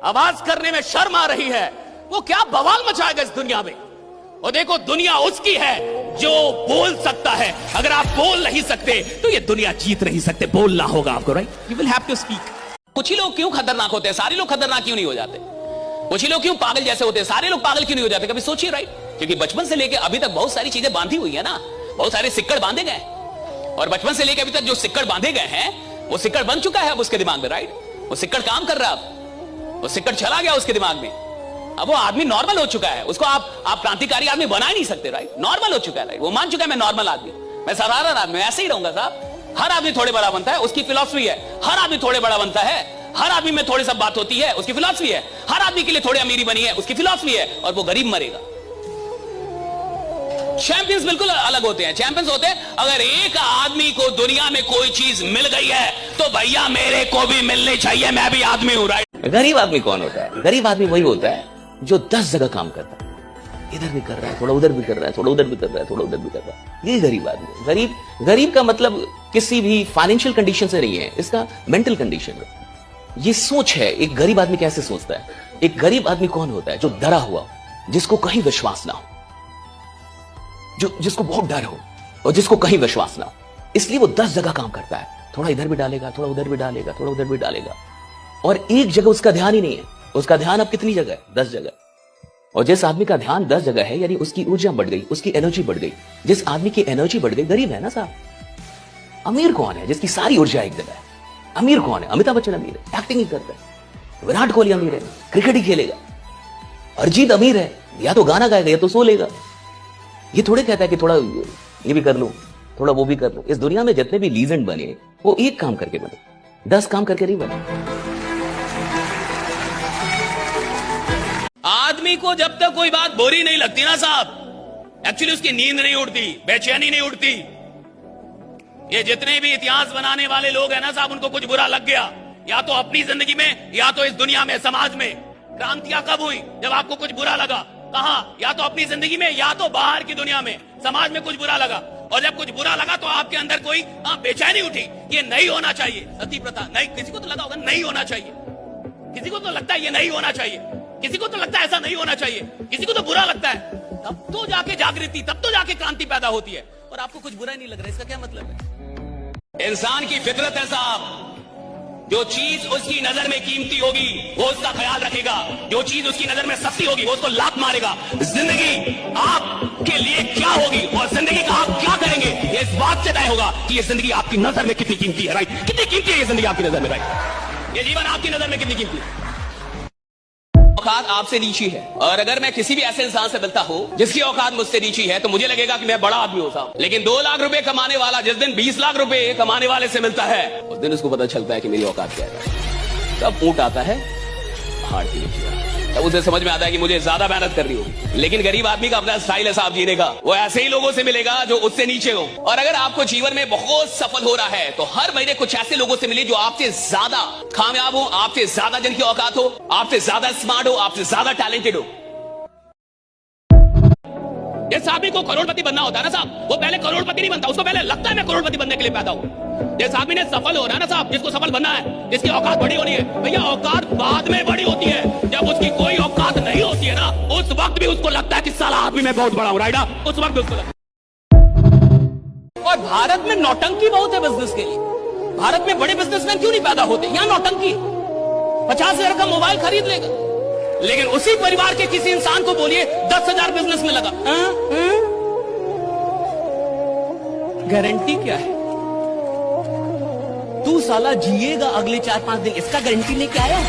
आवाज करने में शर्म आ रही है, वो क्या बवाल मचाएगा इस दुनिया में। और देखो, दुनिया उसकी है जो बोल सकता है। अगर आप बोल नहीं सकते तो ये दुनिया जीत नहीं सकते। बोलना होगा आपको, right? You will have to speak. कुछ ही लोग क्यों खतरनाक होते हैं? सारे लोग खतरनाक क्यों नहीं हो जाते? कुछ ही लोग क्यों पागल जैसे होते हैं? सारे लोग पागल क्यों नहीं हो जाते? कभी सोचिए, राइट? क्योंकि बचपन से लेकर अभी तक बहुत सारी चीजें बांधी हुई है ना, बहुत सारे सिक्कड़ बांधे गए, और बचपन से लेकर अभी तक जो सिक्कड़ बांधे गए हैं वो सिक्कड़ बन चुका है अब उसके दिमाग में, राइट? वो सिक्कड़ काम कर रहा है, वो सिक्कड़ चला गया उसके दिमाग में। अब वो आदमी नॉर्मल हो चुका है, उसको आप क्रांतिकारी आदमी बना ही नहीं सकते, राइट? नॉर्मल हो चुका है, राइट? वो मान चुका है मैं नॉर्मल आदमी, मैं साधारण आदमी, ऐसे ही रहूंगा साहब। हर आदमी थोड़े बड़ा बनता है, उसकी फिलॉसफी है। हर आदमी थोड़े बड़ा बनता है, हर आदमी में थोड़ी सब बात होती है, उसकी फिलॉसफी है। हर आदमी के लिए थोड़ी अमीरी बनी है, उसकी फिलॉसफी है, और वो गरीब मरेगा। चैंपियंस बिल्कुल अलग होते हैं। चैंपियंस होते हैं, अगर एक आदमी को दुनिया में कोई चीज मिल गई है तो भैया मेरे को भी मिलनी चाहिए, मैं भी आदमी हूं, राइट? गरीब आदमी कौन होता है? गरीब आदमी वही होता है जो 10 जगह काम करता है, इधर भी कर रहा है, थोड़ा उधर भी कर रहा है, थोड़ा उधर भी कर रहा है, थोड़ा उधर भी कर रहा है। ये गरीब आदमी। गरीब का मतलब किसी भी फाइनेंशियल कंडीशन से नहीं है, इसका मेंटल कंडीशन है। ये सोच है। एक गरीब आदमी कैसे सोचता है? एक गरीब आदमी कौन होता है? जो डरा हुआ, जिसको कहीं विश्वास ना हो, जिसको बहुत डर हो और जिसको कहीं विश्वास ना हो, इसलिए वो 10 जगह काम करता है। थोड़ा इधर भी डालेगा, थोड़ा उधर भी डालेगा, थोड़ा उधर भी डालेगा, और एक जगह उसका ध्यान ही नहीं है। उसका ध्यान अब कितनी जगह है? 10 जगह। और जिस आदमी का ध्यान 10 जगह है, यानी उसकी ऊर्जा बढ़ गई, उसकी एनर्जी बढ़ गई। जिस आदमी की एनर्जी बढ़ गई, गरीब है ना साहब। अमीर कौन है जिसकी सारी ऊर्जा एक जगह है? अमीर कौन है? अमिताभ बच्चन अमीर है, एक्टिंग ही करता है। विराट कोहली अमीर है, क्रिकेट ही खेलेगा। अरिजीत अमीर है, या तो गाना गाएगा या तो सो लेगा। ये थोड़े कहता है कि थोड़ा ये भी कर लो, थोड़ा वो भी कर लो। इस दुनिया में जितने भी लीजेंड बने वो एक काम करके बने, 10 काम करके नहीं बने। आदमी को जब तक कोई बात बुरी नहीं लगती ना साहब, एक्चुअली उसकी नींद नहीं उड़ती, बेचैनी नहीं उड़ती। ये जितने भी इतिहास बनाने वाले लोग हैं ना साहब, उनको कुछ बुरा लग गया, या तो अपनी जिंदगी में या तो इस दुनिया में, समाज में। क्रांतियां कब हुई? जब आपको कुछ बुरा लगा। कहां? या तो अपनी जिंदगी में या तो बाहर की दुनिया में, समाज में कुछ बुरा लगा। और जब कुछ बुरा लगा तो आपके अंदर कोई बेचैनी उठी, ये नहीं होना चाहिए। सती प्रथा नहीं, किसी को तो लगा होगा नहीं होना चाहिए, किसी को तो लगता है ये नहीं होना चाहिए, किसी को तो लगता है ऐसा नहीं होना चाहिए, किसी को तो बुरा लगता है। तब तो जाके जागृति, तब तो जाके क्रांति पैदा होती है। और आपको कुछ बुरा नहीं लग रहा, इसका क्या मतलब है? इंसान की फितरत है साहब, जो चीज उसकी नजर में कीमती होगी वो उसका ख्याल रखेगा, जो चीज उसकी नजर में सस्ती होगी वो उसको लात मारेगा। जिंदगी आपके लिए क्या होगी और जिंदगी का आप क्या करेंगे, ये इस बात से तय होगा कि ये जिंदगी आपकी नजर में कितनी कीमती है, राइट? कितनी कीमती है ये जिंदगी आपकी नजर में, राइट? ये जीवन आपकी नजर में कितनी कीमती है। औकात आपसे नीची है, और अगर मैं किसी भी ऐसे इंसान से मिलता हूं जिसकी औकात मुझसे नीची है तो मुझे लगेगा कि मैं बड़ा आदमी होता हूं। लेकिन 2 लाख रुपए कमाने वाला जिस दिन 20 लाख रुपए कमाने वाले से मिलता है, उस दिन उसको पता चलता है कि मेरी औकात क्या है। तब ऊंट आता है पहाड़ के नीचे, तब उसे समझ में आता है कि मुझे ज्यादा मेहनत करनी होगी। लेकिन गरीब आदमी का अपना स्टाइल है साहब जीने का, वो ऐसे ही लोगों से मिलेगा जो उससे नीचे हो। और अगर आपको जीवन में बहुत सफल हो रहा है तो हर महीने कुछ ऐसे लोगों से मिले जो आपसे ज्यादा कामयाब हो, आपसे ज्यादा जिनकी औकात हो, आपसे ज्यादा स्मार्ट हो, आपसे ज्यादा टैलेंटेड हो। जिस आदमी को करोड़पति बनना होता है ना साहब, वो पहले करोड़पति नहीं बनता, उसको पहले लगता है मैं करोड़पति बनने के लिए पैदा हूं। जिस आदमी ने सफल हो रहा है ना साहब, जिसको सफल बनना है, जिसकी औकात बड़ी होनी है, भैया औकात बाद में बड़ी होती है। जब उसकी कोई औकात नहीं होती है ना, उस वक्त भी उसको लगता है कि साला आदमी मैं बहुत बड़ा हूं, राइट? उस वक्त भी उसको लगता है। और भारत में नौटंकी बहुत है बिजनेस के लिए। भारत में बड़े बिजनेसमैन क्यों नहीं पैदा होते? यहां नौटंकी, 50,000 का मोबाइल खरीद लेगा, लेकिन उसी परिवार के किसी इंसान को बोलिए 10,000 बिजनेस में लगा, गारंटी क्या है? तू साला जिएगा अगले 4-5 दिन, इसका गारंटी लेके आया?